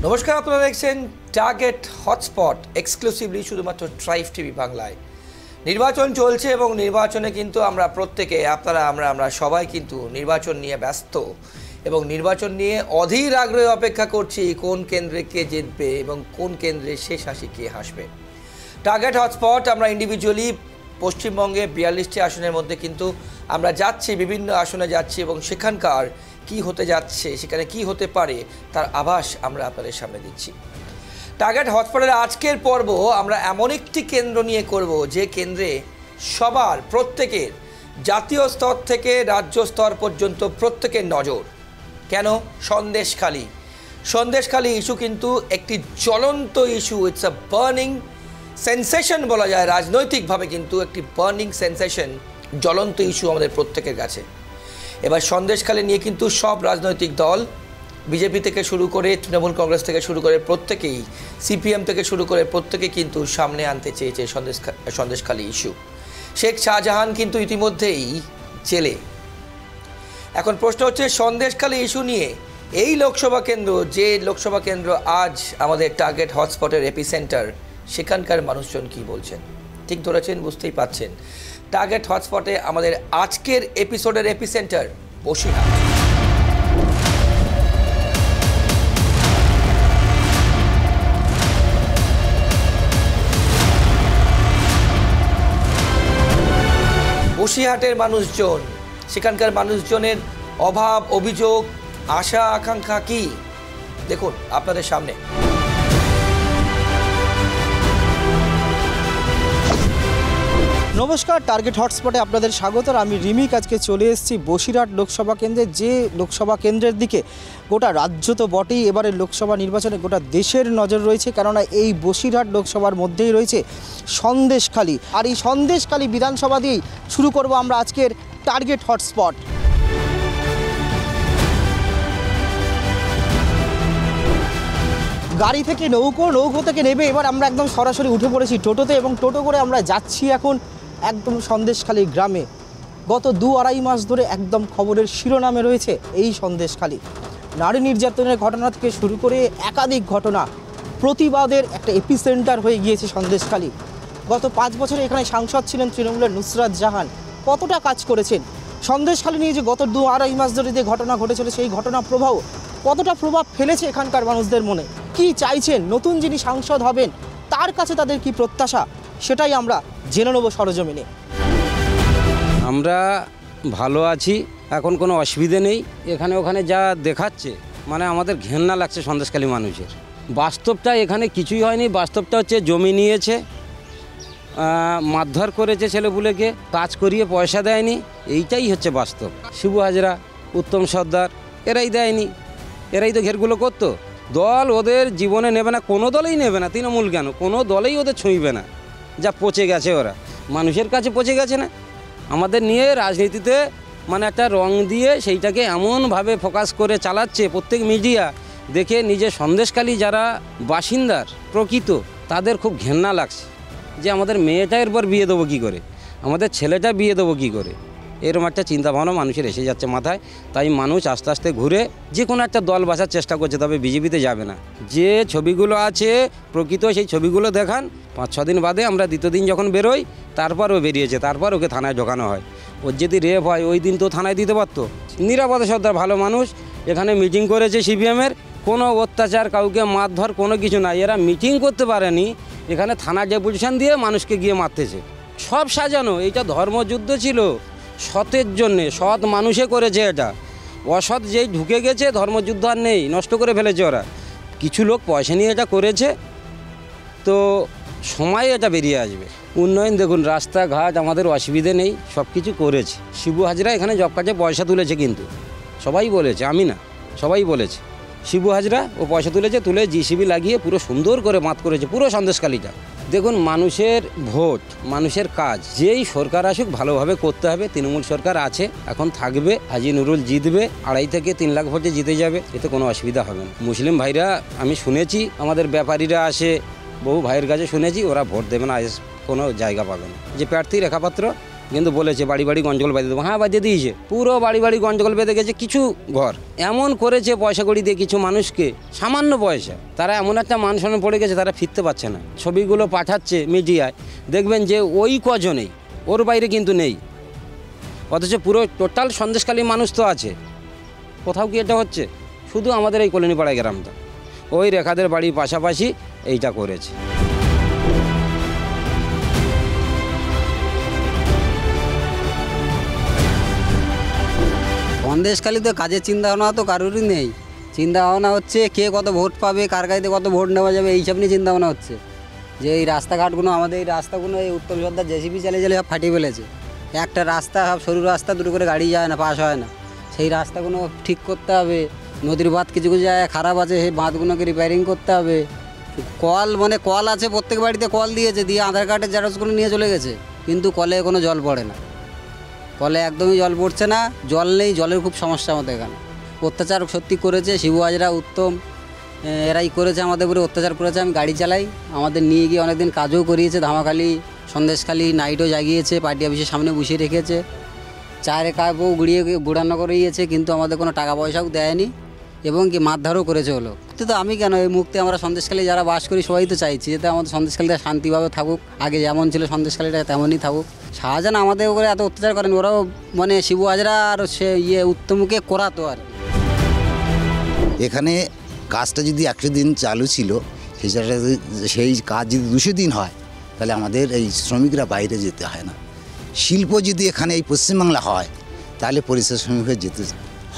নমস্কার, আপনারা দেখছেন টার্গেট হটস্পট এক্সক্লুসিভলি শুধুমাত্র ট্রাইব টিভি বাংলায়। নির্বাচন চলছে এবং নির্বাচনে কিন্তু আমরা প্রত্যেকে আমরা সবাই কিন্তু নির্বাচন নিয়ে ব্যস্ত এবং নির্বাচন নিয়ে অধীর আগ্রহে অপেক্ষা করছি কোন কেন্দ্রে কে জিতবে এবং কোন কেন্দ্রে শেষ হাসি কে হাসবে। টার্গেট হটস্পট আমরা ইন্ডিভিজুয়ালি পশ্চিমবঙ্গে 42টি আসনের মধ্যে কিন্তু আমরা যাচ্ছি, বিভিন্ন আসনে যাচ্ছি এবং সেখানকার কি হতে যাচ্ছে, সেখানে কি হতে পারে তার আভাস আমরা আপনাদের সামনে দিচ্ছি। টার্গেট হটস্পটের আজকের পর্ব আমরা এমন একটি কেন্দ্র নিয়ে করব যে কেন্দ্রে সবার প্রত্যেকের জাতীয় স্তর থেকে রাজ্য স্তর পর্যন্ত প্রত্যেকের নজর। কেন? সন্দেশখালী ইস্যু কিন্তু একটি জ্বলন্ত issue. It's a burning sensation বলা যায়, রাজনৈতিকভাবে কিন্তু একটি বার্নিং সেন্সেশন, জ্বলন্ত ইস্যু আমাদের প্রত্যেকের কাছে। এবার সন্দেশখালী নিয়ে কিন্তু সব রাজনৈতিক দল, বিজেপি থেকে শুরু করে তৃণমূল কংগ্রেস থেকে শুরু করে প্রত্যেকেই, সিপিএম থেকে শুরু করে প্রত্যেকেই কিন্তু সামনে আনতে চেয়েছে সন্দেশখালী ইস্যু। শেখ শাহজাহান কিন্তু ইতিমধ্যেই জেলে। এখন প্রশ্ন হচ্ছে, সন্দেশখালী ইস্যু নিয়ে এই লোকসভা কেন্দ্র, যে লোকসভা কেন্দ্র আজ আমাদের টার্গেট হটস্পটের এপিসেন্টার, সেখানকার মানুষজন কি বলছেন? ঠিক ধরেছেন, বুঝতেই পাচ্ছেন। টার্গেট হটস্পটে আমাদের আজকের এপিসোডের এপিসেন্টার বসিরহাট। বসিরহাটের মানুষজন, সেখানকার মানুষজনের অভাব, অভিযোগ, আশা আকাঙ্ক্ষা কি, দেখুন আপনাদের সামনে। নমস্কার, টার্গেট হটস্পটে আপনাদের স্বাগত। আমি রিমিক আজকে চলে এসেছি বসিরহাট লোকসভা কেন্দ্রে, যে লোকসভা কেন্দ্রের দিকে গোটা রাজ্য তো বটেই, এবারের লোকসভা নির্বাচনে গোটা দেশের নজর রয়েছে, কেননা এই বসিরহাট লোকসভার মধ্যেই রয়েছে সন্দেশখালী। আর এই সন্দেশখালী বিধানসভা দিয়েই শুরু করব আমরা আজকের টার্গেট হটস্পট। গাড়ি থেকে নৌকো থেকে নেবে এবার আমরা একদম সরাসরি উঠে পড়েছি টোটোতে, এবং টোটো করে আমরা যাচ্ছি এখন একদম সন্দেশখালী গ্রামে। গত 2-2.5 মাস ধরে একদম খবরের শিরোনামে রয়েছে এই সন্দেশখালী। নারী নির্যাতনের ঘটনা থেকে শুরু করে একাধিক ঘটনা, প্রতিবাদের একটা এপিসেন্টার হয়ে গিয়েছে সন্দেশখালী। গত 5 বছরে এখানে সাংসদ ছিলেন তৃণমূলের নুসরাত জাহান। কতটা কাজ করেছেন সন্দেশখালী নিয়ে, যে গত 2-2.5 মাস ধরে যে ঘটনা ঘটেছিল, সেই ঘটনা কতটা প্রভাব ফেলেছে এখানকার মানুষদের মনে, কি চাইছেন, নতুন যিনি সাংসদ হবেন তার কাছে তাদের কি প্রত্যাশা, সেটাই আমরা জেনে নেব সরজমিনে। আমরা ভালো আছি, এখন কোনো অসুবিধে নেই। এখানে ওখানে যা দেখাচ্ছে, মানে আমাদের ঘেন্না লাগছে সন্দেশখালী মানুষের। বাস্তবটা এখানে কিছুই হয়নি। বাস্তবটা হচ্ছে জমি নিয়েছে, মারধর করেছে ছেলেপুলেকে, কাজ করিয়ে পয়সা দেয়নি, এইটাই হচ্ছে বাস্তব। শিবু হাজরা, উত্তম সর্দার, এরাই দেয়নি, এরাই তো ঘেরগুলো করতো। দল ওদের জীবনে নেবে না, কোনো দলেই নেবে না। তৃণমূল কেন, কোনো দলেই ওদের ছুঁইবে না। যা পচে গেছে, ওরা মানুষের কাছে পচে গেছে না। আমাদের নিয়ে রাজনীতিতে মানে একটা রং দিয়ে সেইটাকে এমনভাবে ফোকাস করে চালাচ্ছে প্রত্যেক মিডিয়া, দেখে নিজের সন্দেশখালী যারা বাসিন্দার প্রকৃত, তাদের খুব ঘেন্না লাগছে যে আমাদের মেয়েটা এরপর বিয়ে দেবো কী করে, আমাদের ছেলেটা বিয়ে দেবো কী করে, এরকম একটা চিন্তাভাবনা মানুষের এসে যাচ্ছে মাথায়। তাই মানুষ আস্তে আস্তে ঘুরে যে কোনো একটা দল বাছার চেষ্টা করছে, তবে বিজেপিতে যাবে না। যে ছবিগুলো আছে প্রকৃত, সেই ছবিগুলো দেখান। 5-6 দিন বাদে আমরা দ্বিতীয় দিন যখন বেরোই, তারপর ও বেরিয়েছে, তারপর ওকে থানায় ঢোকানো হয়। ওর যদি রেপ হয় ওই দিন তো থানায় দিতে পারতো। নিরাপদে সর্দার ভালো মানুষ, এখানে মিটিং করেছে সিপিএমের, কোনো অত্যাচার, কাউকে মারধর, কোনো কিছু নাই। এরা মিটিং করতে পারেনি, এখানে থানা ডেপুটেশন দিয়ে মানুষকে গিয়ে মারতেছে। সব সাজানো, এইটা ধর্মযুদ্ধ ছিল সতের জন্যে, সৎ মানুষে করেছে এটা। অসৎ যেই ঢুকে গেছে, ধর্মযুদ্ধ আর নেই, নষ্ট করে ফেলেছে ওরা। কিছু লোক পয়সা নিয়ে এটা করেছে, তো সময় এটা বেরিয়ে আসবে। উন্নয়ন দেখুন, রাস্তাঘাট আমাদের অসুবিধে নেই, সব কিছু করেছে। শিবু হাজরা এখানে জব কার্ডে পয়সা তুলেছে, কিন্তু সবাই বলেছে, আমি না, সবাই বলেছে শিবু হাজরা ও পয়সা তুলে জিসিবি লাগিয়ে পুরো সুন্দর করে বাঁধ করেছে পুরো সন্দেশখালীটা। দেখুন, মানুষের ভোট, মানুষের কাজ, যেই সরকার আসুক ভালোভাবে করতে হবে। তৃণমূল সরকার আছে, এখন থাকবে, হাজি নুরুল জিতবে, 2.5 থেকে 3 লাখ ভোটে জিতে যাবে, এতে কোনো অসুবিধা হবে না। মুসলিম ভাইরা, আমি শুনেছি আমাদের ব্যাপারীরা আসে, বহু ভাইয়ের কাছে শুনেছি ওরা ভোট দেবে না, কোনো জায়গা পাবে না। যে প্রার্থী রেখাপাত্র কিন্তু বলেছে বাড়ি বাড়ি গঞ্জগোল বেঁধে দেবো, হ্যাঁ বেঁধে দিয়েছে, পুরো বাড়ি বাড়ি গঞ্জগোল বেঁধে গেছে। কিছু ঘর এমন করেছে পয়সা কড়ি দিয়ে কিছু মানুষকে, সামান্য পয়সা, তারা এমন একটা মান সম্মান পড়ে গেছে, তারা ফিরতে পারছে না। ছবিগুলো পাঠাচ্ছে মিডিয়ায়, দেখবেন যে ওই কজনেই, ওর বাইরে কিন্তু নেই। অথচ পুরো টোটাল সন্দেশখালী মানুষ তো আছে, কোথাও কি এটা হচ্ছে? শুধু আমাদের এই কলোনিপাড়া গ্রামটা, ওই রেখাদের বাড়ির পাশাপাশি এইটা করেছে। সন্দেশখালীতে কাজের চিন্তাভাবনা তো কারোরই নেই। চিন্তাভাবনা হচ্ছে কে কত ভোট পাবে, কার গাড়িতে কত ভোট নেওয়া যাবে, এইসব নিয়ে চিন্তাভাবনা হচ্ছে। যে এই রাস্তাঘাটগুলো, আমাদের এই রাস্তাগুলো এই উত্তম সর্দার জেসিবি চালিয়ে চালিয়ে সব ফাটিয়ে ফেলেছে। একটা রাস্তা, সব সরু রাস্তা, দুটো করে গাড়ি যায় না, পাস হয় না। সেই রাস্তাগুলো ঠিক করতে হবে। নদীর বাঁধ কিছু কিছু জায়গায় খারাপ আছে, সেই বাঁধগুলোকে রিপেয়ারিং করতে হবে। কল কল আছে, প্রত্যেক বাড়িতে কল দিয়েছে, দিয়ে আধার কার্ডের জেরক্সগুলো নিয়ে চলে গেছে, কিন্তু কলে কোনো জল পড়ে না। কলে একদমই জল পড়ছে না, জল নেই, জলের খুব সমস্যা আমাদের এখানে। অত্যাচার সত্যি করেছে শিবু হাজরা, উত্তম, এরাই করেছে, আমাদের উপরে অত্যাচার করেছে। আমি গাড়ি চালাই, আমাদের নিয়ে গিয়ে অনেকদিন কাজও করিয়েছে, ধামাখালি, সন্দেশখালি নাইটও জাগিয়েছে, পার্টি অফিসের সামনে বসিয়ে রেখেছে, চায়ের কাপও গুড়ানো করিয়েছে, কিন্তু আমাদের কোনো টাকা পয়সাও দেয়নি, এবং কি মারধরও করেছে হলো। তো আমি কেন, এই মুহূর্তে আমরা সন্দেশখালী যারা বাস করি সবাই তো চাইছি যাতে আমাদের সন্দেশখালীটা শান্তিভাবে থাকুক, আগে যেমন ছিল সন্দেশখালীটা তেমনই থাকুক। শাহজাহান আমাদের উপরে এত অত্যাচার করেন, ওরাও শিবু হাজরা আর সে উত্তমকে করাতো আর। এখানে কাজটা যদি 100 দিন চালু ছিল, সেই কাজ যদি 200 দিন হয়, তাহলে আমাদের এই শ্রমিকরা বাইরে যেতে হয় না। শিল্প যদি এখানে এই পশ্চিমবাংলা হয়, তাহলে পরিষেবা শ্রমিক হয়ে যেতে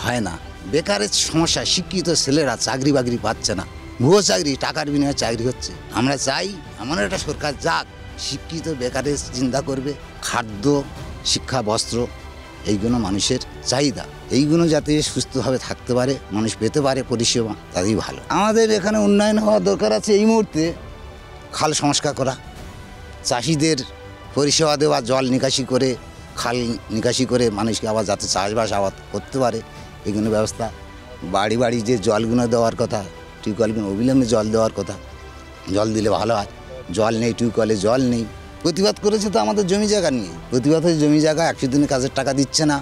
হয় না। বেকারের সমস্যা, শিক্ষিত ছেলেরা চাকরি বাকরি পাচ্ছে না, ভুয়ো চাকরি, টাকার বিনিময়ে চাকরি হচ্ছে। আমরা চাই এমন একটা সরকার যাক, শিক্ষিত বেকারের চিন্তা করবে, খাদ্য, শিক্ষা, বস্ত্র, এইগুলো মানুষের চাহিদা, এইগুলো যাতে সুস্থভাবে থাকতে পারে, মানুষ পেতে পারে পরিষেবা, তাই ভালো। আমাদের এখানে উন্নয়ন হওয়ার দরকার আছে এই মুহূর্তে, খাল সংস্কার করা, চাষিদের পরিষেবা দেওয়া, জল নিকাশি করে, খাল নিকাশি করে মানুষকে আবার যাতে চাষবাস আবাদ করতে পারে, এইগুলো ব্যবস্থা। বাড়ি বাড়ি যে জলগুলো দেওয়ার কথা, টিউবওয়েলগুলো অবিলম্বে জল দেওয়ার কথা, জল দিলে ভালো হয়। জল নেই, টিউবওয়েলে জল নেই। প্রতিবাদ করেছে তো আমাদের জমি জায়গা নিয়ে, প্রতিবাদ হয়ে জমি জায়গা 100 দিনে কাজের টাকা দিচ্ছে না,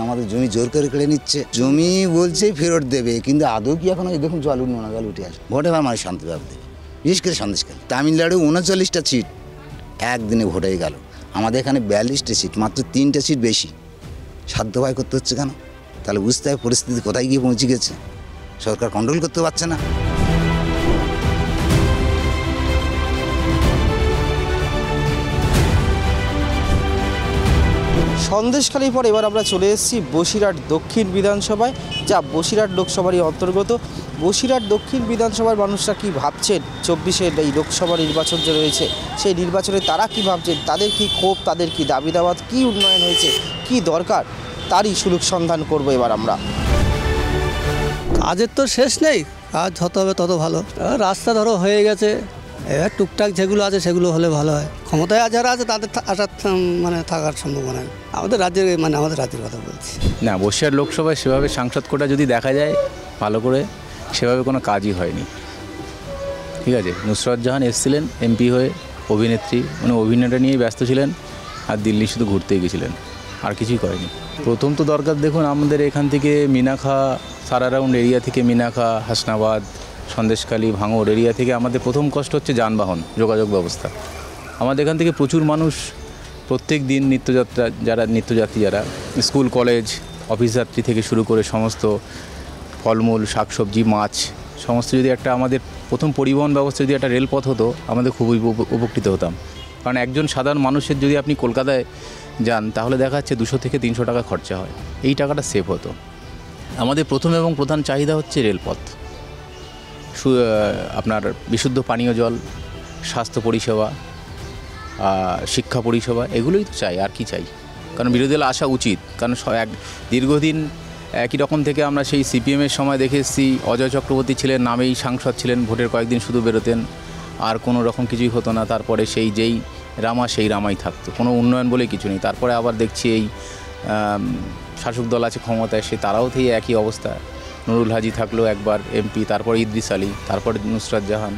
আমাদের জমি জোর করে কেড়ে নিচ্ছে। জমি বলছে ফেরত দেবে, কিন্তু আদৌ কি এখন এই দেখুন জল নোনাগাল উঠে আসে, ভোটে বা মানুষ শান্তিভাবে দেবে। বিশেষ করে সন্দেশখালী, তামিলনাড়ু 39টা সিট একদিনে ভোট হয়ে গেল, আমাদের এখানে 42টা সিট, মাত্র 3টা সিট বেশি। সাধ্যবায় করতে হচ্ছে কেন? তাহলে বুঝতে হবে পরিস্থিতি কোথায় গিয়ে পৌঁছে গেছে, সরকার কন্ট্রোল করতে পারছে না। সন্দেশখালীর পর এবার আমরা চলে এসেছি বসিরহাট দক্ষিণ বিধানসভায়, যা বসিরহাট লোকসভারই অন্তর্গত। বসিরহাট দক্ষিণ বিধানসভার মানুষরা কি ভাবছেন 24-এর এই লোকসভা নির্বাচন যে রয়েছে, সেই নির্বাচনে তারা কি ভাবছেন, তাদের কি ক্ষোভ, তাদের কি দাবি দাওয়া, কী উন্নয়ন হয়েছে, কি দরকার, তারই সুলুক সন্ধান করব এবার আমরা। কাজের তো শেষ নেই, কাজ যত হবে তত ভালো। রাস্তা ধরো হয়ে গেছে, এবার টুকটাক যেগুলো আছে সেগুলো হলে ভালো হয়। ক্ষমতায় যারা আছে তাদের আসার থাকার সম্ভাবনা নেই। আমাদের রাজ্যের কথা বলছি না। বসিরহাট লোকসভায় সেভাবে সাংসদ কোটা যদি দেখা যায় ভালো করে, সেভাবে কোনো কাজই হয়নি। ঠিক আছে, নুসরত জাহান এসেছিলেন এমপি হয়ে, অভিনেত্রী, অভিনয়টা নিয়েই ব্যস্ত ছিলেন, আর দিল্লি শুধু ঘুরতেই গেছিলেন, আর কিছুই করেনি। প্রথম তো দরকার, দেখুন আমাদের এখান থেকে মিনাখা, সারা রাউন্ড এরিয়া থেকে মিনাখা, হাসনাবাদ, সন্দেশখালী, ভাঙড় এরিয়া থেকে আমাদের প্রথম কষ্ট হচ্ছে যানবাহন, যোগাযোগ ব্যবস্থা। আমাদের এখান থেকে প্রচুর মানুষ প্রত্যেক দিন নিত্যযাত্রী যারা স্কুল, কলেজ, অফিস যাত্রী থেকে শুরু করে সমস্ত ফলমূল, শাকসবজি, মাছ, সমস্ত যদি একটা আমাদের প্রথম পরিবহন ব্যবস্থা যদি একটা রেলপথ হতো, আমাদের খুবই উপকৃত হতাম। কারণ একজন সাধারণ মানুষের যদি আপনি কলকাতায় যান, তাহলে দেখা যাচ্ছে 200 থেকে 300 টাকা খরচা হয়, এই টাকাটা সেভ হতো। আমাদের প্রথম এবং প্রধান চাহিদা হচ্ছে রেলপথ, আপনার বিশুদ্ধ পানীয় জল, স্বাস্থ্য পরিষেবা, শিক্ষা পরিষেবা, এগুলোই তো চাই, আর কি চাই। কারণ বিরোধী দল আসা উচিত, কারণ দীর্ঘদিন একই রকম থেকে আমরা সেই সিপিএমের সময় দেখে এসেছি, অজয় চক্রবর্তী ছিলেন, নামেই সাংসদ ছিলেন, ভোটের কয়েকদিন শুধু বেরোতেন, আর কোনো রকম কিছুই হতো না। তারপরে যেই রামা সেই রামাই থাকতো, কোনো উন্নয়ন বলে কিছু নেই। তারপরে আবার দেখছি এই শাসক দল আছে ক্ষমতায়, তারাও থেকে একই অবস্থা। নুরুল হাজি থাকলো একবার এমপি, তারপর ইদ্রিস আলী, তারপরে নুসরাত জাহান,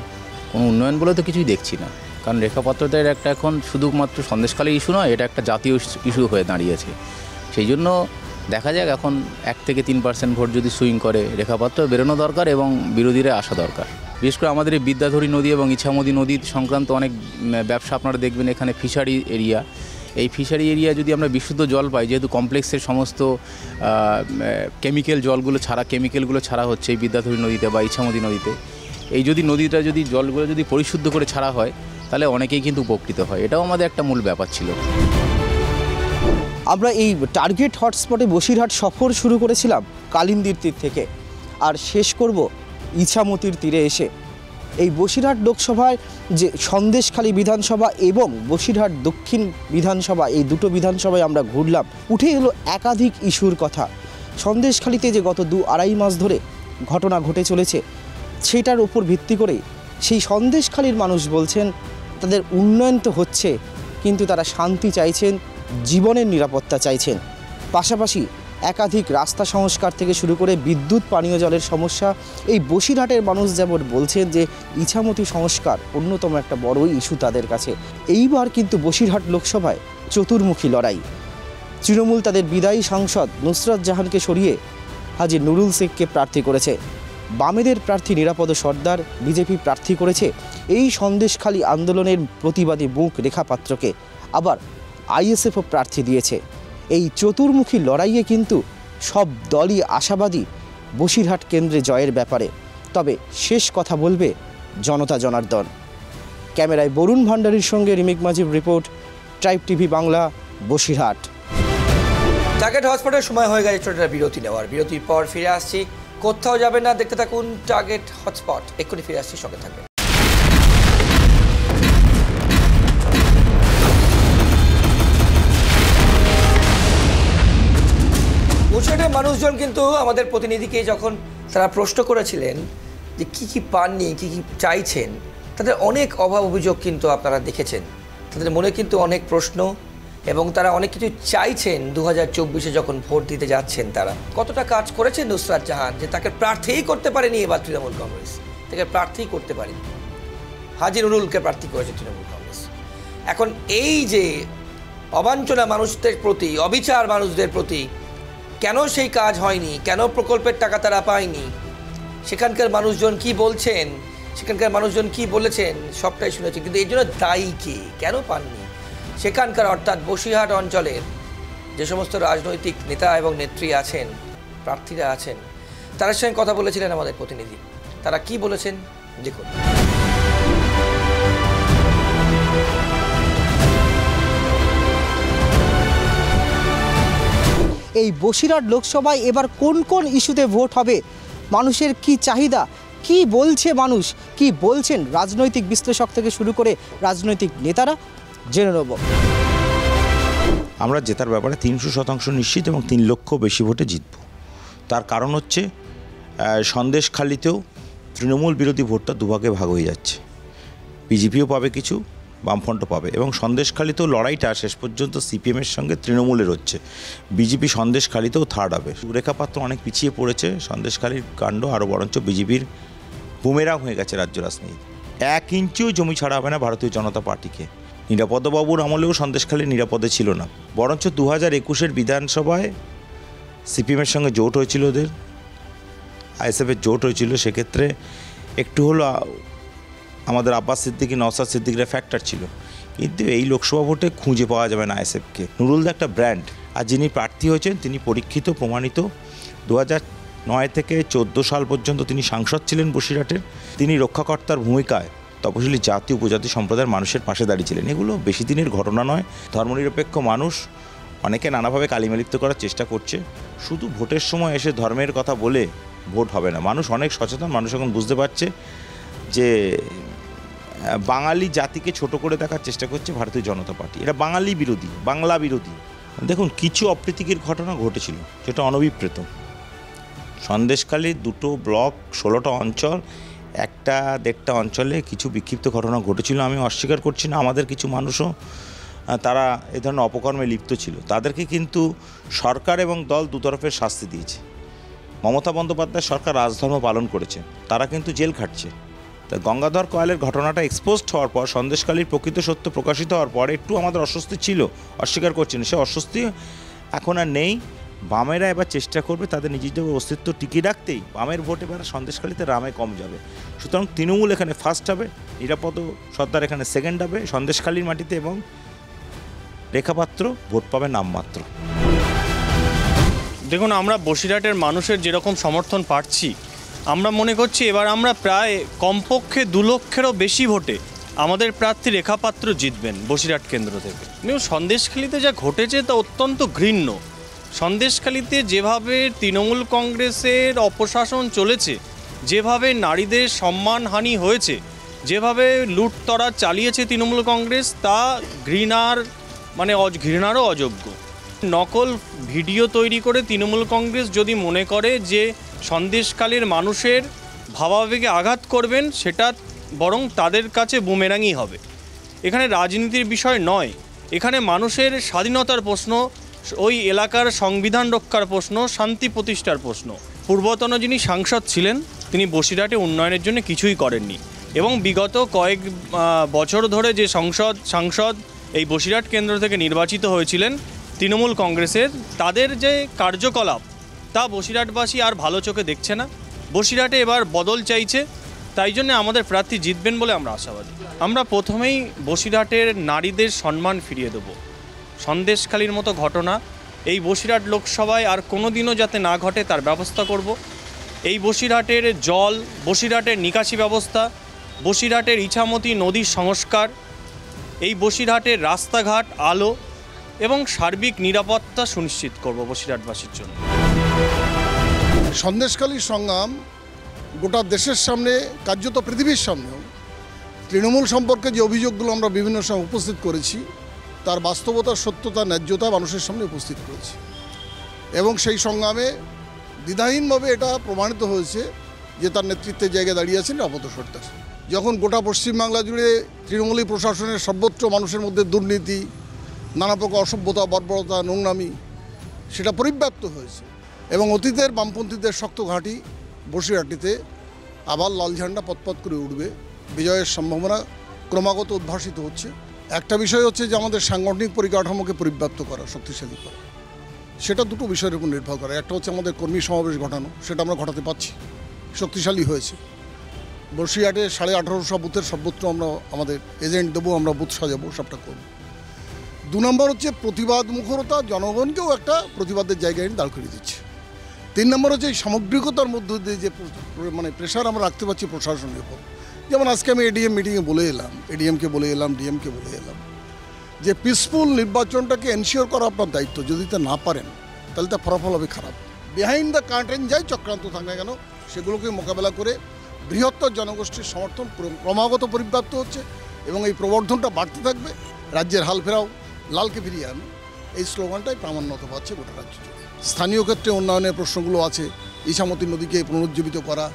কোনো উন্নয়ন বলে তো কিছুই দেখছি না। কারণ রেখাপাত্রদের একটা এখন শুধুমাত্র সন্দেশখালী ইস্যু নয়, এটা একটা জাতীয় ইস্যু হয়ে দাঁড়িয়েছে। সেই জন্য দেখা যাক, এখন 1 থেকে 3% ভোট যদি সুইং করে রেখাপাত্র বেরোনো দরকার এবং বিরোধীরা আসা দরকার। বিশেষ করে আমাদের এই বিদ্যাধরী নদী এবং ইছামতি নদী সংক্রান্ত অনেক ব্যবসা আপনারা দেখবেন, এখানে ফিশারি এরিয়া। এই ফিশারি এরিয়া যদি আমরা বিশুদ্ধ জল পাই, যেহেতু কমপ্লেক্সের সমস্ত কেমিক্যালগুলো ছাড়া হচ্ছে এই বিদ্যাধরী নদীতে বা ইছামতি নদীতে, এই যদি জলগুলো যদি পরিশুদ্ধ করে ছাড়া হয় তাহলে অনেকেই কিন্তু উপকৃত হয়। এটাও আমাদের একটা মূল ব্যাপার ছিল। আমরা এই টার্গেট হটস্পটে বসিরহাট সফর শুরু করেছিলাম কালিন্দির তীর থেকে, আর শেষ করব ইছামতির তীরে এসে। এই বসিরহাট লোকসভায় যে সন্দেশখালী বিধানসভা এবং বসিরহাট দক্ষিণ বিধানসভা, এই দুটো বিধানসভায় আমরা ঘুরলাম, উঠে এলো একাধিক ইস্যুর কথা। সন্দেশখালীতে যে গত 2-2.5 মাস ধরে ঘটনা ঘটে চলেছে, সেটার উপর ভিত্তি করে সেই সন্দেশখালীর মানুষ বলছেন তাদের উন্নয়ন তো হচ্ছে, কিন্তু তারা শান্তি চাইছেন, জীবনের নিরাপত্তা চাইছেন। পাশাপাশি একাধিক রাস্তা সংস্কার থেকে শুরু করে বিদ্যুৎ, পানীয় জলের সমস্যা। এই বসিরহাটের মানুষ যেমন বলছেন যে ইছামতি সংস্কার অন্যতম একটা বড়ই ইস্যু তাদের কাছে। এইবার কিন্তু বসিরহাট লোকসভায় চতুর্মুখী লড়াই। তৃণমূল তাদের বিদায়ী সাংসদ নুসরত জাহানকে সরিয়ে হাজী নুরুল শেখকে প্রার্থী করেছে। বামেদের প্রার্থী নিরাপদ সর্দার বিজেপি প্রার্থী করেছে এই সন্দেশখালী আন্দোলনের প্রতিবাদী মুখ রেখাপাত্রকে। আবার আইএসএফও প্রার্থী দিয়েছে। এই চতুর্মুখী লড়াইয়ে কিন্তু সব দলই আশাবাদী বসিরহাট কেন্দ্রে জয়ের ব্যাপারে। তবে শেষ কথা বলবে জনতা জনার্দন। ক্যামেরায় বরুণ ভান্ডারীর সঙ্গে রিমিক মাজিব report, tribe TV Bangla, Basirhat. Target হটস্পটের সময় হয়ে গেছে ছোটটা বিরতি নেওয়ার। বিরতির পর ফিরে আসছি, কোথাও যাবেন না, দেখতে থাকুন টার্গেট হটস্পট। এক্ষুনি ফিরে আসছি, সঙ্গে থাকবেন। বসিরহাটের মানুষজন কিন্তু আমাদের প্রতিনিধিকে যখন তারা প্রশ্ন করেছিলেন যে কী কী পাননি, কী কী চাইছেন, তাদের অনেক অভাব অভিযোগ কিন্তু আপনারা দেখেছেন। তাদের মনে কিন্তু অনেক প্রশ্ন এবং তারা অনেক কিছু চাইছেন। 2024-এ যখন ভোট দিতে যাচ্ছেন, তারা কতটা কাজ করেছেন নুসরাত জাহান, যে তাকে প্রার্থীই করতে পারেনি এবার তৃণমূল কংগ্রেস, তাকে প্রার্থীই করতে পারেনি। হাজী নুরুলকে প্রার্থী করেছে তৃণমূল কংগ্রেস। এখন এই যে অবাঞ্ছনা মানুষদের প্রতি, অবিচার মানুষদের প্রতি, কেন সেই কাজ হয়নি, কেন প্রকল্পের টাকা তারা পায়নি, সেখানকার মানুষজন কি বলছেন, সেখানকার মানুষজন কি বলেছেন, সবটাই শুনেছি। কিন্তু এই জন্য দায়ী কে, কেন পাননি সেখানকার, অর্থাৎ বসিরহাট অঞ্চলের যে সমস্ত রাজনৈতিক নেতা এবং নেত্রী আছেন, প্রার্থীরা আছেন, তাদের সঙ্গে কথা বলেছিলেন আমাদের প্রতিনিধি। তারা কি বলেছেন দেখুন। এই বসিরহাট লোকসভায় এবার কোন কোন ইস্যুতে ভোট হবে, মানুষের কি চাহিদা, কি বলছে মানুষ, কি বলছেন রাজনৈতিক বিশ্লেষক থেকে শুরু করে রাজনৈতিক নেতারা, জেনে নেব। আমরা জেতার ব্যাপারে 300% নিশ্চিত এবং 3 লক্ষ বেশি ভোটে জিতব। তার কারণ হচ্ছে সন্দেশখালীতেও তৃণমূল বিরোধী ভোটটা দুভাগে ভাগ হয়ে যাচ্ছে। বিজেপিও পাবে কিছু, বামফ্রন্টও পাবে, এবং সন্দেশখালীতেও লড়াইটা শেষ পর্যন্ত সিপিএমের সঙ্গে তৃণমূলের হচ্ছে। বিজেপি সন্দেশখালীতেও থার্ড হবে। রেখাপাত্র অনেক পিছিয়ে পড়েছে। সন্দেশখালীর কাণ্ড আরও বরঞ্চ বিজেপির বুমেরাং হয়ে গেছে রাজ্য রাজনীতি। 1 ইঞ্চিও জমি ছাড়া হবে না ভারতীয় জনতা পার্টিকে। নিরাপদবাবুর আমলেও সন্দেশখালী নিরাপদে ছিল না, বরঞ্চ 2021-এর বিধানসভায় সিপিএমের সঙ্গে জোট হয়েছিল, ওদের আইএসএফের জোট হয়েছিল। সেক্ষেত্রে একটু হলো আমাদের আব্বাস সিদ্দিকী, নওশাদ সিদ্দিকীরা ফ্যাক্টর ছিল, কিন্তু এই লোকসভা ভোটে খুঁজে পাওয়া যাবে না আইএসএফকে। নুরুলদা একটা ব্র্যান্ড, আর যিনি প্রার্থী হয়েছেন তিনি পরীক্ষিত, প্রমাণিত। 2009 থেকে 14 সাল পর্যন্ত তিনি সাংসদ ছিলেন বসিরহাটের। তিনি রক্ষাকর্তার ভূমিকায় তপশিলি জাতি উপজাতি সম্প্রদায়ের মানুষের পাশে দাঁড়িয়েছিলেন। এগুলো বেশি দিনের ঘটনা নয়। ধর্মনিরপেক্ষ মানুষ, অনেকে নানাভাবে কালিমালিপ্ত করার চেষ্টা করছে। শুধু ভোটের সময় এসে ধর্মের কথা বলে ভোট হবে না। মানুষ অনেক সচেতন, মানুষ এখন বুঝতে পারছে যে বাঙালি জাতিকে ছোট করে দেখার চেষ্টা করছে ভারতীয় জনতা পার্টি। এটা বাঙালি বিরোধী, বাংলা বিরোধী। দেখুন, কিছু অপ্রীতিকর ঘটনা ঘটেছিল, যেটা অনভিপ্রেত। সন্দেশখালীর 2টো ব্লক, 16টা অঞ্চল, 1-1.5টা অঞ্চলে কিছু বিক্ষিপ্ত ঘটনা ঘটেছিল। আমি অস্বীকার করছি না, আমাদের কিছু মানুষও তারা এ ধরনের অপকর্মে লিপ্ত ছিল। তাদেরকে কিন্তু সরকার এবং দল দুতরফের শাস্তি দিয়েছে। মমতা বন্দ্যোপাধ্যায় সরকার রাজধর্ম পালন করেছে, তারা কিন্তু জেল খাটছে। তা গঙ্গাধর কয়ালের ঘটনাটা এক্সপোজড হওয়ার পর, সন্দেশখালীর প্রকৃত সত্য প্রকাশিত হওয়ার পর একটু আমাদের অস্বস্তি ছিল, অস্বীকার করছি না, সে অস্বস্তি এখন আর নেই। বামেরা এবার চেষ্টা করবে তাদের নিজেদের অস্তিত্ব টিকিয়ে রাখতেই। বামের ভোট এবার সন্দেশখালীতে রামে কম যাবে। সুতরাং তৃণমূল এখানে ফার্স্ট হবে, নিরাপদ সর্দার এখানে সেকেন্ড হবে সন্দেশখালীর মাটিতে, এবং রেখাপাত্র ভোট পাবে নামমাত্র। দেখুন, আমরা বসিরহাটের মানুষের যেরকম সমর্থন পাচ্ছি, আমরা মনে করছি এবার আমরা প্রায় কমপক্ষে 2 লক্ষেরও বেশি ভোটে আমাদের প্রার্থী রেখাপাত্র জিতবেন বসিরহাট কেন্দ্র থেকে। সন্দেশখালীতে যা ঘটেছে তা অত্যন্ত ঘৃণ্য। সন্দেশখালীতে যেভাবে তৃণমূল কংগ্রেসের অপশাসন চলেছে, যেভাবে নারীদের সম্মানহানি হয়েছে, যেভাবে লুটতরা চালিয়েছে তৃণমূল কংগ্রেস, তা ঘৃণারও অযোগ্য। নকল ভিডিও তৈরি করে তৃণমূল কংগ্রেস যদি মনে করে যে সন্দেশখালীর মানুষের ভাবাবেগে আঘাত করবেন, সেটা বরং তাদের কাছে বুমেরাঙই হবে। এখানে রাজনীতির বিষয় নয়, এখানে মানুষের স্বাধীনতার প্রশ্ন, ওই এলাকার সংবিধান রক্ষার প্রশ্ন, শান্তি প্রতিষ্ঠার প্রশ্ন। পূর্বতন যিনি সাংসদ ছিলেন, তিনি বসিরহাটে উন্নয়নের জন্য কিছুই করেননি, এবং বিগত কয়েক বছর ধরে যে সাংসদ এই বসিরহাট কেন্দ্র থেকে নির্বাচিত হয়েছিলেন তৃণমূল কংগ্রেসের, তাদের যে কার্যকলাপ তা বসিরহাটবাসী আর ভালো চোখে দেখছে না। বসিরহাটে এবার বদল চাইছে, তাই জন্য আমাদের প্রার্থী জিতবেন বলে আমরা আশাবাদী। আমরা প্রথমেই বসিরহাটের নারীদের সম্মান ফিরিয়ে দেব। সন্দেশখালীর মতো ঘটনা এই বসিরহাট লোকসভায় আর কোনো দিনও যাতে না ঘটে তার ব্যবস্থা করব। এই বসিরহাটের জল, বসিরহাটের নিকাশি ব্যবস্থা, বসিরহাটের ইছামতি নদীর সংস্কার, এই বসিরহাটের রাস্তাঘাট, আলো এবং সার্বিক নিরাপত্তা সুনিশ্চিত করব বসিরহাটবাসীর জন্য। সন্দেশখালীর সংগ্রাম গোটা দেশের সামনে, কার্যত পৃথিবীর সামনেও তৃণমূল সম্পর্কে যে অভিযোগগুলো আমরা বিভিন্ন সময় উপস্থিত করেছি, তার বাস্তবতা, সত্যতা, ন্যায্যতা মানুষের সামনে উপস্থিত করেছি। এবং সেই সংগ্রামে দ্বিধাহীনভাবে এটা প্রমাণিত হয়েছে যে তার নেতৃত্বের জায়গায় দাঁড়িয়ে আছেন নিরাপদ সর্দার। যখন গোটা পশ্চিমবাংলা জুড়ে তৃণমূলী প্রশাসনের সর্বত্র মানুষের মধ্যে দুর্নীতি, নানা প্রকার অসভ্যতা, বর্বরতা, নোংরামি, সেটা পরিব্যাপ্ত হয়েছে, এবং অতীতের বামপন্থীদের শক্ত ঘাঁটি বসিরহাটিতে আবার লাল ঝান্ডা পথপথ করে উঠবে। বিজয়ের সম্ভাবনা ক্রমাগত উদ্ভাসিত হচ্ছে। একটা বিষয় হচ্ছে যে আমাদের সাংগঠনিক পরিকাঠামোকে পরিব্যাপ্ত করা, শক্তিশালী করা। সেটা দুটো বিষয়ের উপর নির্ভর করে। একটা হচ্ছে আমাদের কর্মী সমাবেশ ঘটানো, সেটা আমরা ঘটাতে পারছি, শক্তিশালী হয়েছে। বসিরহাটে 1850 বুথের সর্বত্র আমরা আমাদের এজেন্ট দেবো, আমরা বুথ সাজাবো, সবটা করবো। 2 নম্বর হচ্ছে প্রতিবাদ মুখরতা, জনগণকেও একটা প্রতিবাদের জায়গায় দাঁড় করিয়ে দিচ্ছে। 3 নম্বর হচ্ছে এই সামগ্রিকতার মধ্য দিয়ে যে প্রেশার আমরা রাখতে পারছি প্রশাসনের উপর। যেমন আজকে আমি এডিএম মিটিংয়ে বলে এলাম, এডিএমকে বলে এলাম, ডিএমকে বলে এলাম, যে পিসফুল নির্বাচনটাকে এনশিওর করা আপনার দায়িত্ব। যদি তা না পারেন তাহলে তার ফলাফল হবে খারাপ। বিহাইন্ড দ্য কার্টেন যাই চক্রান্ত থাকে না কেন, সেগুলোকে মোকাবেলা করে বৃহত্তর জনগোষ্ঠীর সমর্থন ক্রমাগত পরিব্যাপ্ত হচ্ছে, এবং এই প্রবর্ধনটা বাড়তে থাকবে। রাজ্যের হাল ফেরাও, লালকে ফিরিয়ে আনো, এই স্লোগানটাই প্রামাণ্যতা পাচ্ছে গোটা রাজ্য জুড়ে। স্থানীয় ক্ষেত্রে উন্নয়নের প্রশ্নগুলো আছে, ইছামতি নদীকে পুনরুজ্জীবিত করা,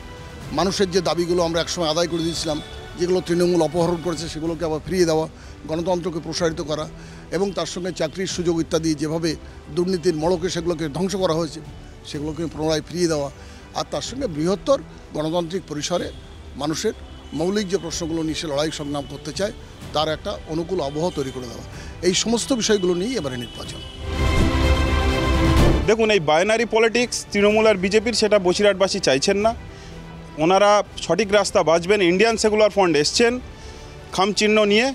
মানুষের যে দাবিগুলো আমরা একসময় আদায় করে দিয়েছিলাম, যেগুলো তৃণমূল অপহরণ করেছে সেগুলোকে আবার ফিরিয়ে দেওয়া, গণতন্ত্রকে প্রসারিত করা, এবং তার সঙ্গে চাকরির সুযোগ ইত্যাদি যেভাবে দুর্নীতির মড়কে সেগুলোকে ধ্বংস করা হয়েছে সেগুলোকে পুনরায় ফিরিয়ে দেওয়া, আর তার সঙ্গে বৃহত্তর গণতান্ত্রিক পরিসরে মানুষের মৌলিক যে প্রশ্নগুলো নিয়ে সে লড়াই সংগ্রাম করতে চায় তার একটা অনুকূল আবহাওয়া তৈরি করে দেওয়া, এই সমস্ত বিষয়গুলো নিয়েই এবারে নির্বাচন। দেখুন, এই বাইনারি পলিটিক্স তৃণমূল আর বিজেপির, সেটা বসিরহাটবাসী চাইছেন না। ওনারা সঠিক রাস্তা বাঁচবেন। ইন্ডিয়ান সেকুলার ফ্রন্ট এসছেন খামচিহ্ন নিয়ে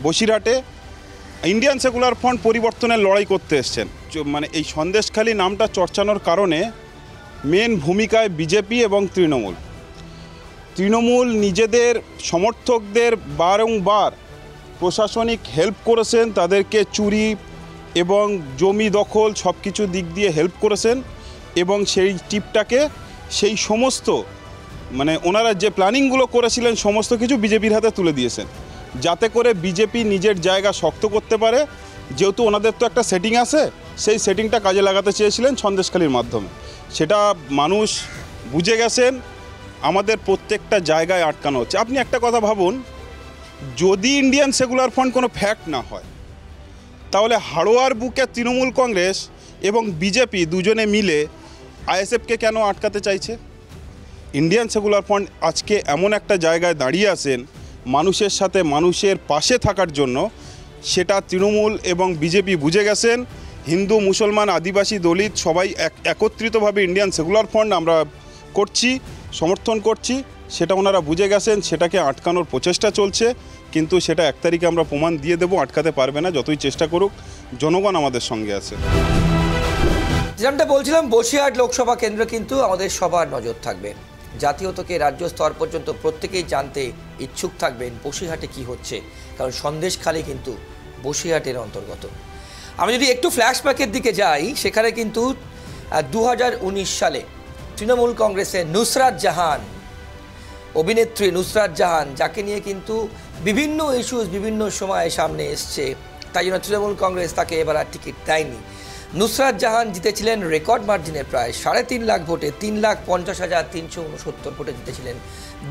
বসিরহাটে। ইন্ডিয়ান সেকুলার ফ্রন্ট পরিবর্তনের লড়াই করতে এসছেন। মানে এই সন্দেশখালী নামটা চর্চানোর কারণে মেন ভূমিকায় বিজেপি এবং তৃণমূল। তৃণমূল নিজেদের সমর্থকদের বারংবার প্রশাসনিক হেল্প করেছেন, তাদেরকে চুরি এবং জমি দখল সব কিছু দিক দিয়ে হেল্প করেছেন, এবং সেই টিপটাকে সেই সমস্ত মানে ওনারা যে প্ল্যানিংগুলো করেছিলেন সমস্ত কিছু বিজেপির হাতে তুলে দিয়েছেন, যাতে করে বিজেপি নিজের জায়গা শক্ত করতে পারে। যেহেতু ওনাদের তো একটা সেটিং আছে, সেই সেটিংটা কাজে লাগাতে চেয়েছিলেন সন্দেশখালীর মাধ্যমে। সেটা মানুষ বুঝে গেছেন। আমাদের প্রত্যেকটা জায়গায় আটকানো হচ্ছে। আপনি একটা কথা ভাবুন, যদি ইন্ডিয়ান সেকুলার ফ্রন্ট কোনো ফ্যাক্ট না হয়, তাহলে হাড়োয়ার বুকে তৃণমূল কংগ্রেস এবং বিজেপি দুজনে মিলে আইএসএফকে কেন আটকাতে চাইছে? ইন্ডিয়ান সেকুলার ফ্রন্ট আজকে এমন একটা জায়গায় দাঁড়িয়ে আছেন মানুষের সাথে মানুষের পাশে থাকার জন্য, সেটা তৃণমূল এবং বিজেপি বুঝে গেছেন। হিন্দু, মুসলমান, আদিবাসী, দলিত সবাই একত্রিতভাবে ইন্ডিয়ান সেকুলার ফ্রন্ট আমরা করছি, সমর্থন করছি, সেটা ওনারা বুঝে গেছেন। সেটাকে আটকানোর প্রচেষ্টা চলছে, কিন্তু সেটা 1 তারিখে আমরা প্রমাণ দিয়ে দেবো, আটকাতে পারবে না যতই চেষ্টা করুক। জনগণ আমাদের সঙ্গে আছে। যেমনটা বলছিলাম, বসিরহাট লোকসভা কেন্দ্র কিন্তু আমাদের সবার নজর থাকবে। জাতীয় থেকে রাজ্য স্তর পর্যন্ত প্রত্যেকেই জানতে ইচ্ছুক থাকবেন বসিরহাটে কি হচ্ছে, কারণ সন্দেশখালী কিন্তু বসিরহাটের অন্তর্গত। আমি যদি একটু ফ্ল্যাশব্যাকের দিকে যাই, সেখানে কিন্তু 2019 সালে তৃণমূল কংগ্রেসের নুসরাত জাহান, অভিনেত্রী নুসরাত জাহান, যাকে নিয়ে কিন্তু বিভিন্ন ইস্যুস বিভিন্ন সময়ে সামনে এসছে, তাই জন্য তৃণমূল কংগ্রেস তাকে এবার আর টিকিট দেয়নি। নুসরাত জাহান জিতেছিলেন রেকর্ড মার্জিনে, প্রায় 3.5 লাখ ভোটে, 3,50,369 ভোটে জিতেছিলেন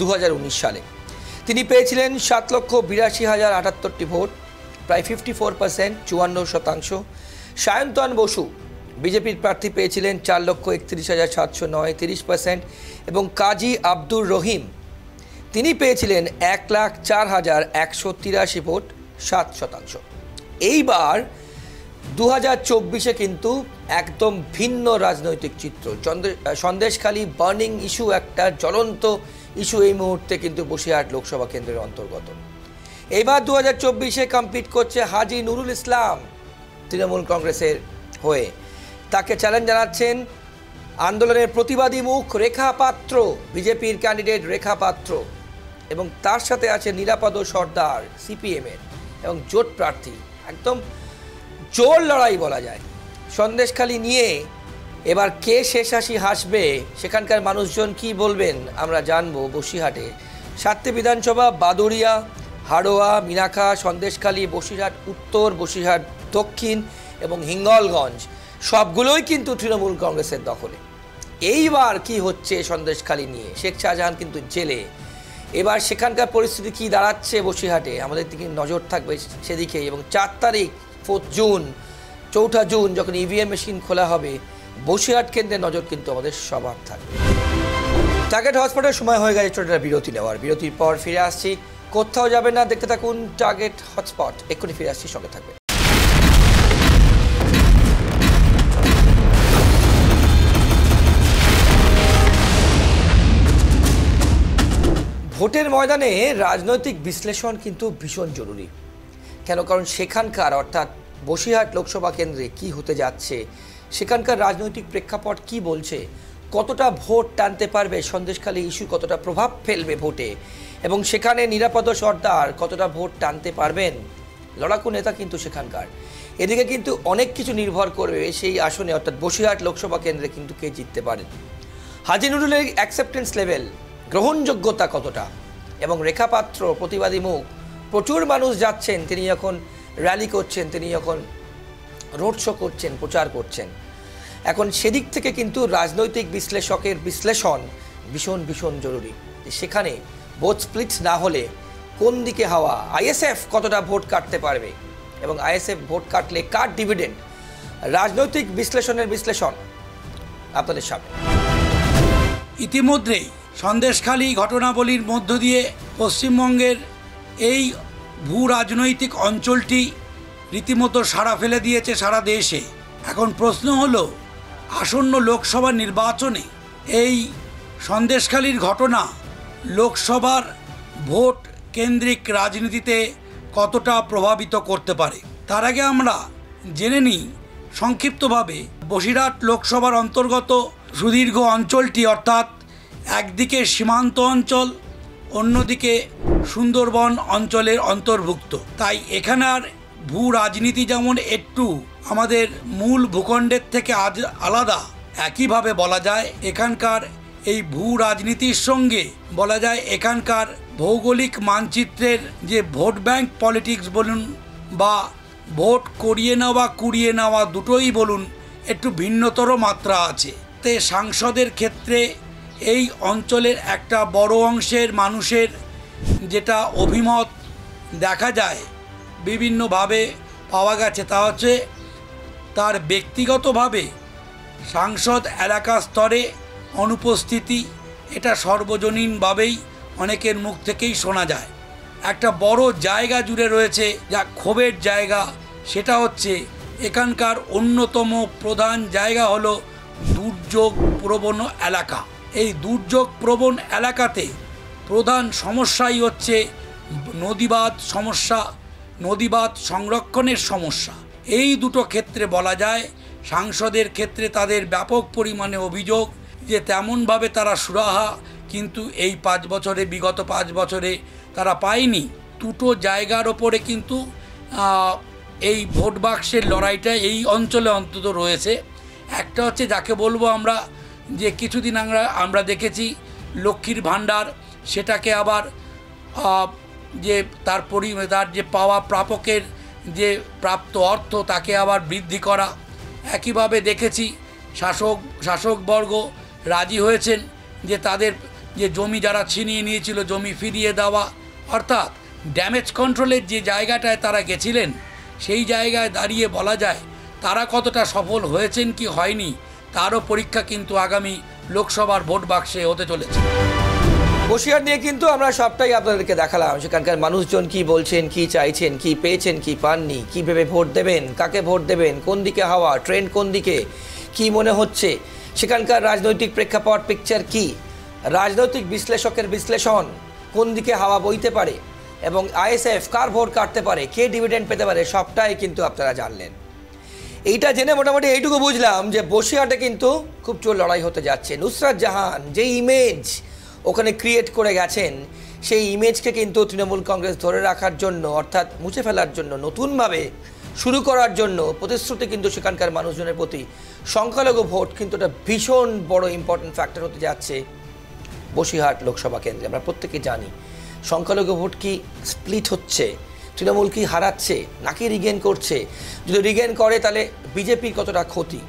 2019 সালে। তিনি পেয়েছিলেন 7,82,078টি ভোট, প্রায় 54%, 54%। সায়ন্তন বসু বিজেপির প্রার্থী পেয়েছিলেন 4,31,709, 30%। এবং কাজী আব্দুর রহিম তিনি পেয়েছিলেন 1,04,183 ভোট, 7%। এইবার 2024-এ কিন্তু একদম ভিন্ন রাজনৈতিক চিত্র। সন্দেশখালী বার্নিং ইস্যু, একটা জ্বলন্ত ইস্যু এই মুহূর্তে কিন্তু বসিরহাট লোকসভা কেন্দ্রের অন্তর্গত। এইবার 2024-এ কম্পিট করছে হাজী নুরুল ইসলাম তৃণমূল কংগ্রেসের হয়ে। তাকে চ্যালেঞ্জ জানাচ্ছেন আন্দোলনের প্রতিবাদী মুখ রেখা পাত্র, বিজেপির ক্যান্ডিডেট রেখা পাত্র, এবং তার সাথে আছে নিরাপদ সর্দার সিপিএমের এবং জোট প্রার্থী। একদম জোর লড়াই বলা যায়। সন্দেশখালী নিয়ে এবার কে শেষ হাসি হাসবে, সেখানকার মানুষজন কি বলবেন আমরা জানবো বসিরহাটে। 7টি বিধানসভা, বাদুড়িয়া, হাড়োয়া, মিনাখা, সন্দেশখালী, বসিরহাট উত্তর, বসিরহাট দক্ষিণ এবং হিঙ্গলগঞ্জ সবগুলোই কিন্তু তৃণমূল কংগ্রেসের দখলে। এইবার কি হচ্ছে সন্দেশখালী নিয়ে? শেখ শাহজাহান কিন্তু জেলে। এবার সেখানকার পরিস্থিতি কি দাঁড়াচ্ছে বসিরহাটে, আমাদের দিকে নজর থাকবে সেদিকে। এবং 4 তারিখ 4 জুন, 4 জুন যখন ইভিএম মেশিন খোলা হবে, বসিরহাট কেন্দ্রে নজর কিন্তু আমাদের সবার থাকবে। টার্গেট হটস্পটের সময় হয়ে গেছে ছোটটা বিরতি নেওয়ার। বিরতির পর ফিরে আসছি, কোথাও যাবে না, দেখতে থাকুন টার্গেট হটস্পট। এক্ষুনি ফিরে আসছি, সঙ্গে থাকবে। ভোটের ময়দানে রাজনৈতিক বিশ্লেষণ কিন্তু ভীষণ জরুরি। কেন? কারণ সেখানকার অর্থাৎ বসিরহাট লোকসভা কেন্দ্রে কি হতে যাচ্ছে, সেখানকার রাজনৈতিক প্রেক্ষাপট কি বলছে, কতটা ভোট টানতে পারবে সন্দেশখালী ইস্যু, কতটা প্রভাব ফেলবে ভোটে, এবং সেখানে নিরাপদ সর্দার কতটা ভোট টানতে পারবেন, লড়াকু নেতা কিন্তু সেখানকার। এদিকে কিন্তু অনেক কিছু নির্ভর করবে সেই আসনে, অর্থাৎ বসিরহাট লোকসভা কেন্দ্রে কিন্তু কে জিততে পারেন। হাজী নুরুলের অ্যাকসেপ্টেন্স লেভেল, গ্রহণযোগ্যতা কতটা, এবং রেখা পাত্র প্রতিবাদী মুখ, প্রচুর মানুষ যাচ্ছেন, তিনি যখন র্যালি করছেন, তিনি যখন রোড শো করছেন, প্রচার করছেন। এখন সেদিক থেকে কিন্তু রাজনৈতিক বিশ্লেষকের বিশ্লেষণ ভীষণ ভীষণ জরুরি। সেখানে ভোট স্প্লিটস না হলে কোন দিকে হাওয়া, আইএসএফ কতটা ভোট কাটতে পারবে, এবং আইএসএফ ভোট কাটলে কার ডিভিডেন্ড, রাজনৈতিক বিশ্লেষণের বিশ্লেষণ আপনাদের সামনে। ইতিমধ্যেই সন্দেশখালী ঘটনাবলীর মধ্য দিয়ে পশ্চিমবঙ্গের এই ভূ রাজনৈতিক অঞ্চলটি রীতিমতো সাড়া ফেলে দিয়েছে সারা দেশে। এখন প্রশ্ন হলো, আসন্ন লোকসভা নির্বাচনে এই সন্দেশখালীর ঘটনা লোকসভার ভোট কেন্দ্রিক রাজনীতিতে কতটা প্রভাবিত করতে পারে। তার আগে আমরা জেনে নিই সংক্ষিপ্তভাবে বসিরহাট লোকসভার অন্তর্গত সুদীর্ঘ অঞ্চলটি, অর্থাৎ একদিকে সীমান্ত অঞ্চল, অন্যদিকে সুন্দরবন অঞ্চলের অন্তর্ভুক্ত। তাই এখানের ভূ রাজনীতি যেমন একটু আমাদের মূল ভূখণ্ডের থেকে আজ আলাদা, একইভাবে বলা যায় এখানকার এই ভূ রাজনীতির সঙ্গে বলা যায় এখানকার ভৌগোলিক মানচিত্রের যে ভোট ব্যাংক পলিটিক্স বলুন বা ভোট করিয়ে নেওয়া কুড়িয়ে নেওয়া দুটোই বলুন, একটু ভিন্নতর মাত্রা আছে। তে সাংসদের ক্ষেত্রে এই অঞ্চলের একটা বড় অংশের মানুষের যেটা অভিমত দেখা যায় বিভিন্নভাবে পাওয়া গেছে, তা হচ্ছে তার ব্যক্তিগতভাবে সাংসদ এলাকা স্তরে অনুপস্থিতি এটা সর্বজনীনভাবেই অনেকের মুখ থেকেই শোনা যায়। একটা বড় জায়গা জুড়ে রয়েছে যা ক্ষোভের জায়গা, সেটা হচ্ছে এখানকার অন্যতম প্রধান জায়গা হলো দুর্যোগ প্রবণ এলাকা। এই দুর্যোগ প্রবণ এলাকাতে প্রধান সমস্যাই হচ্ছে নদীবাঁধ সংরক্ষণের সমস্যা। এই দুটো ক্ষেত্রে বলা যায় সাংসদের ক্ষেত্রে তাদের ব্যাপক পরিমাণে অভিযোগ যে তেমনভাবে তারা সুরাহা কিন্তু এই বিগত 5 বছরে তারা পায়নি। দুটো জায়গার ওপরে কিন্তু এই ভোট বাক্সের লড়াইটা এই অঞ্চলে অন্তত রয়েছে। একটা হচ্ছে যাকে বলবো আমরা যে কিছুদিন আমরা দেখেছি লক্ষ্মীর ভাণ্ডার, সেটাকে আবার যে তার যে পাওয়া প্রাপকের যে প্রাপ্ত অর্থ তাকে আবার বৃদ্ধি করা। একইভাবে দেখেছি শাসকবর্গ রাজি হয়েছেন যে তাদের যে জমি যারা ছিনিয়ে নিয়েছিল জমি ফিরিয়ে দেওয়া, অর্থাৎ ড্যামেজ কন্ট্রোলের যে জায়গাটায় তারা গেছিলেন সেই জায়গায় দাঁড়িয়ে বলা যায় তারা কতটা সফল হয়েছেন কি হয়নি তারও পরীক্ষা কিন্তু আগামী লোকসভার ভোট বাক্সে হতে চলেছে। বসিরহাট নিয়ে কিন্তু আমরা সবটাই আপনাদেরকে দেখালাম, সেখানকার মানুষজন কি বলছেন, কি চাইছেন, কি পেয়েছেন, কি পাননি, কি ভেবে ভোট দেবেন, কাকে ভোট দেবেন, কোন দিকে হাওয়া, ট্রেন্ড কোন দিকে, কি মনে হচ্ছে, সেখানকার রাজনৈতিক প্রেক্ষাপট পিকচার কি, রাজনৈতিক বিশ্লেষকের বিশ্লেষণ, কোন দিকে হাওয়া বইতে পারে এবং আইএসএফ কার ভোট কাটতে পারে, কে ডিভিডেন্ড পেতে পারে, সবটাই কিন্তু আপনারা জানলেন। এইটা জেনে মোটামুটি এইটুকু বুঝলাম যে বসিরহাটে কিন্তু খুব জোর লড়াই হতে যাচ্ছে। নুসরাত জাহান যে ইমেজ ওখানে ক্রিয়েট করে গেছেন, সেই ইমেজকে কিন্তু তৃণমূল কংগ্রেস ধরে রাখার জন্য অর্থাৎ মুছে ফেলার জন্য, নতুনভাবে শুরু করার জন্য প্রতিশ্রুতি কিন্তু সেখানকার মানুষজনের প্রতি সংখ্যালঘু ভোট কিন্তু একটা ভীষণ বড় ইম্পর্টেন্ট ফ্যাক্টর হতে যাচ্ছে বসিরহাট লোকসভা কেন্দ্রে। আমরা প্রত্যেকে জানি সংখ্যালঘু ভোট কি স্প্লিট হচ্ছে, তৃণমূল কি হারাচ্ছে নাকি রিগেন করছে, যদি রিগেন করে তাহলে বিজেপির কতটা ক্ষতি।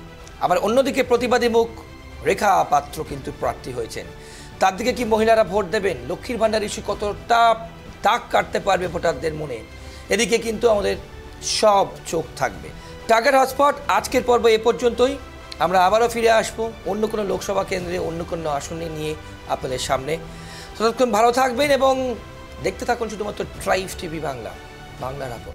আবার অন্যদিকে প্রতিবাদী মুখ রেখা পাত্র কিন্তু প্রার্থী হয়েছেন, তার দিকে কি মহিলারা ভোট দেবেন, লক্ষ্মীর ভাণ্ডার ইস্যু কতটা দাগ কাটতে পারবে ভোটারদের মনে, এদিকে কিন্তু আমাদের সব চোখ থাকবে। টার্গেট হটস্পট আজকের পর্ব এ পর্যন্তই। আমরা আবারও ফিরে আসবো অন্য কোনো লোকসভা কেন্দ্রে অন্য কোনো আসনে নিয়ে আপনাদের সামনে। ততক্ষণ ভালো থাকবেন এবং দেখতে থাকুন শুধুমাত্র ট্রাইব টিভি বাংলা, বাংলার আপন।